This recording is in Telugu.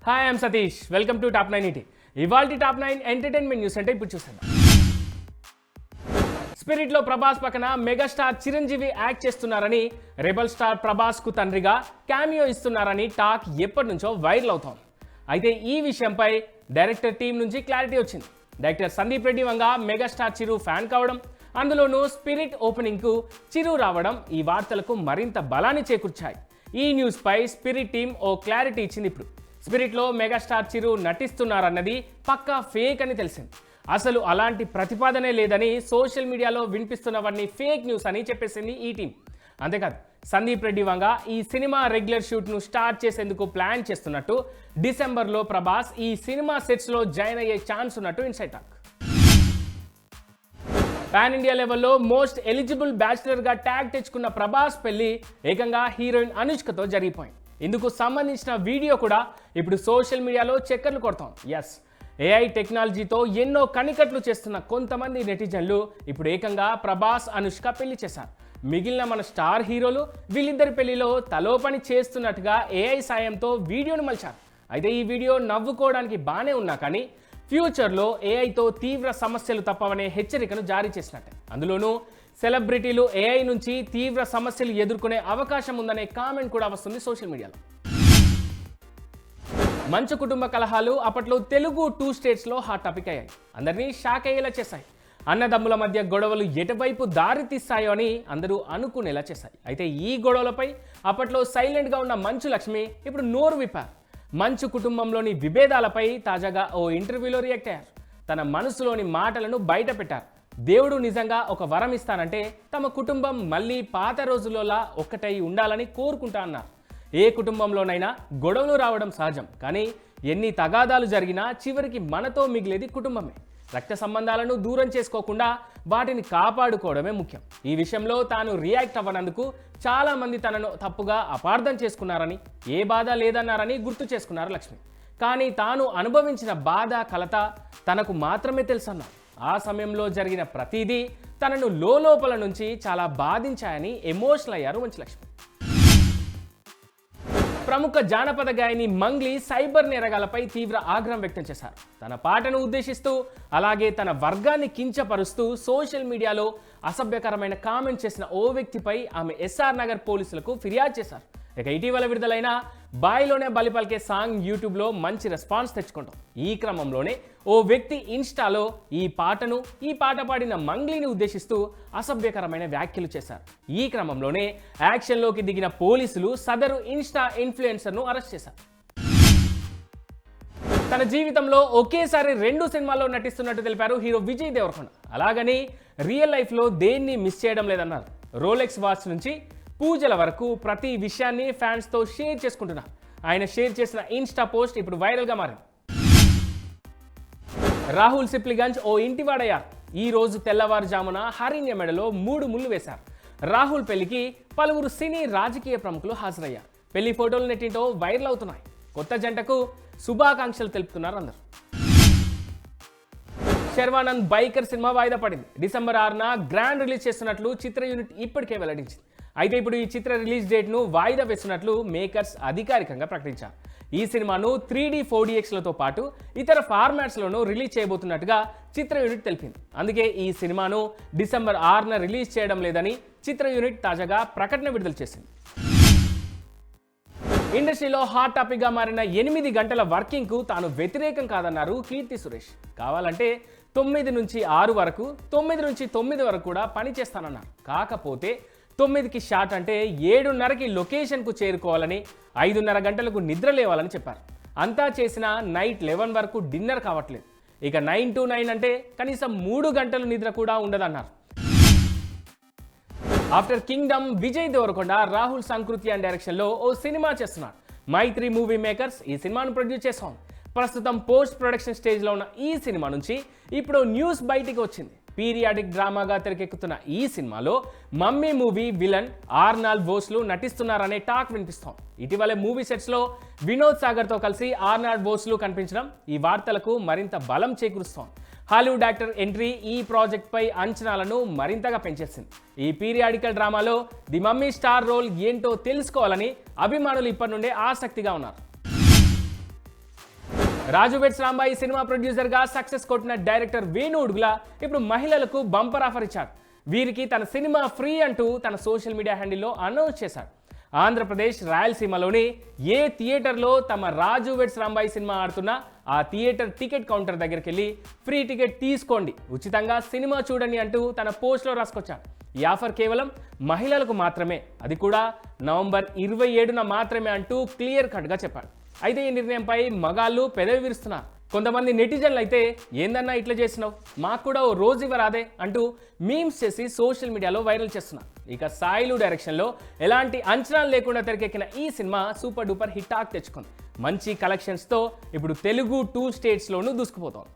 Hi I'm Satish, welcome to top 9 ఈటీ. ఇవాల్టి టాప్ 9 ఎంటర్టైన్మెంట్ న్యూస్ అంటే ఇప్పుడు చూసేద్దాం. స్పిరిట్లో ప్రభాస్ పక్కన మెగాస్టార్ చిరంజీవి యాక్ట్ చేస్తున్నారని, రెబల్ స్టార్ ప్రభాస్ కు తండ్రిగా క్యామియో ఇస్తున్నారని టాక్ ఎప్పటి నుంచో వైరల్ అవుతోంది. అయితే ఈ విషయంపై డైరెక్టర్ టీం నుంచి క్లారిటీ వచ్చింది. డైరెక్టర్ సందీప్ రెడ్డి వంగ మెగాస్టార్ చిరు ఫ్యాన్ కావడం, అందులోనూ స్పిరిట్ ఓపెనింగ్ కు చిరు రావడం ఈ వార్తలకు మరింత బలాన్ని చేకూర్చాయి. ఈ న్యూస్ పై స్పిరిట్ టీం ఓ క్లారిటీ ఇచ్చింది. ఇప్పుడు స్పిరిట్లో మెగాస్టార్ చిరు నటిస్తున్నారన్నది పక్కా ఫేక్ అని తెలిసింది. అసలు అలాంటి ప్రతిపాదనే లేదని సోషల్ మీడియాలో వినిపిస్తున్నవన్నీ ఫేక్ న్యూస్ అని చెప్పేసింది ఈ టీం. అంతేకాదు, సందీప్ రెడ్డి వంగ ఈ సినిమా రెగ్యులర్ షూట్ను స్టార్ట్ చేసేందుకు ప్లాన్ చేస్తున్నట్టు, డిసెంబర్లో ప్రభాస్ ఈ సినిమా సెట్స్లో జాయిన్ అయ్యే ఛాన్స్ ఉన్నట్టు ఇన్సైడ్ టాక్. పాన్ ఇండియా లెవెల్లో మోస్ట్ ఎలిజిబుల్ బ్యాచిలర్గా ట్యాగ్ తెచ్చుకున్న ప్రభాస్ పెళ్లి ఏకంగా హీరోయిన్ అనుష్కతో జరిగిపోయింది. ఇందుకు సంబంధించిన వీడియో కూడా ఇప్పుడు సోషల్ మీడియాలో చక్కర్లు కొడతాం. ఎస్, ఏఐ టెక్నాలజీతో ఎన్నో కనికట్లు చేస్తున్న కొంతమంది నెటిజన్లు ఇప్పుడు ఏకంగా ప్రభాస్ అనుష్క పెళ్లి చేశారు. మిగిలిన మన స్టార్ హీరోలు వీళ్ళిద్దరి పెళ్లిలో తలో పని చేస్తున్నట్టుగా ఏఐ సాయంతో వీడియోను మలిచారు. అయితే ఈ వీడియో నవ్వుకోవడానికి బాగానే ఉన్నా కానీ ఫ్యూచర్లో ఏఐతో తీవ్ర సమస్యలు తప్పవనే హెచ్చరికను జారీ చేసినట్టే. అందులోనూ సెలబ్రిటీలు ఏఐ నుంచి తీవ్ర సమస్యలు ఎదుర్కొనే అవకాశం ఉందనే కామెంట్ కూడా వస్తుంది సోషల్ మీడియాలో. మంచు కుటుంబ కలహాలు అప్పట్లో తెలుగు 2 స్టేట్స్లో హాట్ టాపిక్ అయ్యాయి. అందరినీ షాక్ అయ్యేలా చేశాయి. అన్నదమ్ముల మధ్య గొడవలు ఎటువైపు దారి తీస్తాయో అని అందరూ అనుకునేలా చేశాయి. అయితే ఈ గొడవలపై అప్పట్లో సైలెంట్గా ఉన్న మంచు లక్ష్మి ఇప్పుడు నోరు విప్పారు. మంచు కుటుంబంలోని విభేదాలపై తాజాగా ఓ ఇంటర్వ్యూలో రియాక్ట్ అయ్యారు. తన మనసులోని మాటలను బయట పెట్టారు. దేవుడు నిజంగా ఒక వరం ఇస్తానంటే తమ కుటుంబం మళ్ళీ పాత రోజుల్లోలా ఒక్కటై ఉండాలని కోరుకుంటా అన్నారు. ఏ కుటుంబంలోనైనా గొడవలు రావడం సహజం, కానీ ఎన్ని తగాదాలు జరిగినా చివరికి మనతో మిగిలేది కుటుంబమే. రక్త సంబంధాలను దూరం చేసుకోకుండా వాటిని కాపాడుకోవడమే ముఖ్యం. ఈ విషయంలో తాను రియాక్ట్ అవ్వనందుకు చాలా మంది తనను తప్పుగా అపార్థం చేసుకున్నారని, ఏ బాధ లేదన్నారని గుర్తు చేసుకున్నారు లక్ష్మి. కానీ తాను అనుభవించిన బాధ కలత తనకు మాత్రమే తెలుసన్నారు. ఆ సమయంలో జరిగిన ప్రతిదీ తనను లోపల నుంచి చాలా బాధించాయని ఎమోషనల్ అయ్యారు మంచు లక్ష్మి. ప్రముఖ జానపద గాయని మంగ్లీ సైబర్ నేరగాలపై తీవ్ర ఆగ్రహం వ్యక్తం చేశారు. తన పాటను ఉద్దేశిస్తూ, అలాగే తన వర్గాన్ని కించపరుస్తూ సోషల్ మీడియాలో అసభ్యకరమైన కామెంట్ చేసిన ఓ వ్యక్తిపై ఆమె ఎస్ఆర్ నగర్ పోలీసులకు ఫిర్యాదు చేశారు. ఇక ఇటీవల విడుదలైన బాయిలోనే బలి పలికే సాంగ్ యూట్యూబ్లో మంచి రెస్పాన్స్ తెచ్చుకుంటాం. ఈ క్రమంలోనే ఓ వ్యక్తి ఇన్స్టాలో ఈ పాట పాడిన మంగ్లీని ఉద్దేశిస్తూ అసభ్యకరమైన వ్యాఖ్యలు చేశారు. ఈ క్రమంలోనే యాక్షన్లోకి దిగిన పోలీసులు సదరు ఇన్స్టా ఇన్ఫ్లుయెన్సర్ను అరెస్ట్ చేశారు. తన జీవితంలో ఒకేసారి 2 సినిమాల్లో నటిస్తున్నట్టు తెలిపారు హీరో విజయ్ దేవరకొండ. అలాగని రియల్ లైఫ్లో దేన్ని మిస్ చేయడం లేదన్నారు. రోలెక్స్ వాచ్ నుంచి పూజల వరకు ప్రతి విషయాన్ని ఫ్యాన్స్తో షేర్ చేసుకుంటున్నారు. ఆయన షేర్ చేసిన ఇన్స్టా పోస్ట్ ఇప్పుడు వైరల్గా మారింది. రాహుల్ సిప్లిగంజ్ ఓ ఇంటివాడయ్యారు. ఈ రోజు తెల్లవారుజామున హరిణ్య మెడలో 3 ముళ్ళు వేశారు. రాహుల్ పెళ్లికి పలువురు సినీ రాజకీయ ప్రముఖులు హాజరయ్యారు. పెళ్లి ఫోటోలు నెట్టింటో వైరల్ అవుతున్నాయి. కొత్త జంటకు శుభాకాంక్షలు తెలుపుతున్నారు అందరూ. శర్వానంద్ బైకర్ సినిమా వాయిదా పడింది. డిసెంబర్ 6న గ్రాండ్ రిలీజ్ చేస్తున్నట్లు చిత్ర యూనిట్ ఇప్పటికే వెల్లడించింది. అయితే ఇప్పుడు ఈ చిత్ర రిలీజ్ డేట్ను వాయిదా వేస్తున్నట్లు మేకర్స్ అధికారికంగా ప్రకటించారు. ఈ సినిమాను 3D 4DXలతో పాటు ఇతర ఫార్మాట్స్లోనూ రిలీజ్ చేయబోతున్నట్టుగా చిత్ర యూనిట్ తెలిపింది. అందుకే ఈ సినిమాను డిసెంబర్ 6న రిలీజ్ చేయడం లేదని చిత్ర యూనిట్ తాజాగా ప్రకటన విడుదల చేసింది. ఇండస్ట్రీలో హాట్ టాపిక్గా మారిన 8 గంటల వర్కింగ్కు తాను వ్యతిరేకం కాదన్నారు కీర్తి సురేష్. కావాలంటే 9 నుంచి 6 వరకు, 9 నుంచి 9 వరకు కూడా పని చేస్తానన్నారు. కాకపోతే 9కి షాట్ అంటే 7:30కి లొకేషన్కు చేరుకోవాలని, 5:30 గంటలకు నిద్ర లేవాలని చెప్పారు. అంతా చేసిన నైట్ 11 వరకు డిన్నర్ కావట్లేదు. ఇక 9 to 9 అంటే కనీసం 3 గంటలు నిద్ర కూడా ఉండదన్నారు. ఆఫ్టర్ కింగ్డమ్ విజయ్ దేవరకొండ రాహుల్ సంకృత్యాన్ డైరెక్షన్లో ఓ సినిమా చేస్తున్నారు. మైత్రి మూవీ మేకర్స్ ఈ సినిమాను ప్రొడ్యూస్ చేస్తాం. ప్రస్తుతం పోస్ట్ ప్రొడక్షన్ స్టేజ్లో ఉన్న ఈ సినిమా నుంచి ఇప్పుడు న్యూస్ బయటికి వచ్చింది. పీరియాడిక్ డ్రామాగా తెరకెక్కుతున్న ఈ సినిమాలో mummy movie villain Arnold Vosloo నటిస్తున్నారనే టాక్ వినిపిస్తోంది. ఇటీవలే మూవీ సెట్స్లో వినోద్ సాగర్తో కలిసి ఆర్నాల్డ్ వోస్లు కనిపించడం ఈ వార్తలకు మరింత బలం చేకూరుస్తోంది. హాలీవుడ్ యాక్టర్ ఎంట్రీ ఈ ప్రాజెక్ట్పై అంచనాలను మరింతగా పెంచేసింది. ఈ పీరియాడికల్ డ్రామాలో ది మమ్మీ స్టార్ రోల్ ఏంటో తెలుసుకోవాలని అభిమానులు ఇప్పటి నుండే ఆసక్తిగా ఉన్నారు. రాజు వెడ్స్ రాంబాయి సినిమా ప్రొడ్యూసర్గా సక్సెస్ కొట్టిన డైరెక్టర్ వేణు ఉడుగుల ఇప్పుడు మహిళలకు బంపర్ ఆఫర్ ఇచ్చాడు. వీరికి తన సినిమా ఫ్రీ అంటూ తన సోషల్ మీడియా హ్యాండిల్లో అనౌన్స్ చేశాడు. ఆంధ్రప్రదేశ్ రాయలసీమలోని ఏ థియేటర్లో తమ రాజు వెడ్స్ రాంబాయి సినిమా ఆడుతున్నా ఆ థియేటర్ టికెట్ కౌంటర్ దగ్గరికి వెళ్ళి ఫ్రీ టికెట్ తీసుకోండి, ఉచితంగా సినిమా చూడండి అంటూ తన పోస్ట్లో రాసుకొచ్చాడు. ఈ ఆఫర్ కేవలం మహిళలకు మాత్రమే, అది కూడా నవంబర్ 27న మాత్రమే అంటూ క్లియర్ కట్గా చెప్పాడు. అయితే ఈ నిర్ణయంపై మగాళ్ళు పెదవి విరుస్తున్నారు. కొంతమంది నెటిజన్లు అయితే ఏందన్నా ఇట్లా చేసినావు, మాకు కూడా ఓ రోజు ఇవ్వరాదే అంటూ మీమ్స్ చేసి సోషల్ మీడియాలో వైరల్ చేస్తున్నారు. ఇక సాయిలు డైరెక్షన్లో ఎలాంటి అంచనాలు లేకుండా తెరకెక్కిన ఈ cinema super duper hit talk తెచ్చుకుంది. మంచి కలెక్షన్స్తో ఇప్పుడు తెలుగు 2 స్టేట్స్లోనూ దూసుకుపోతోంది.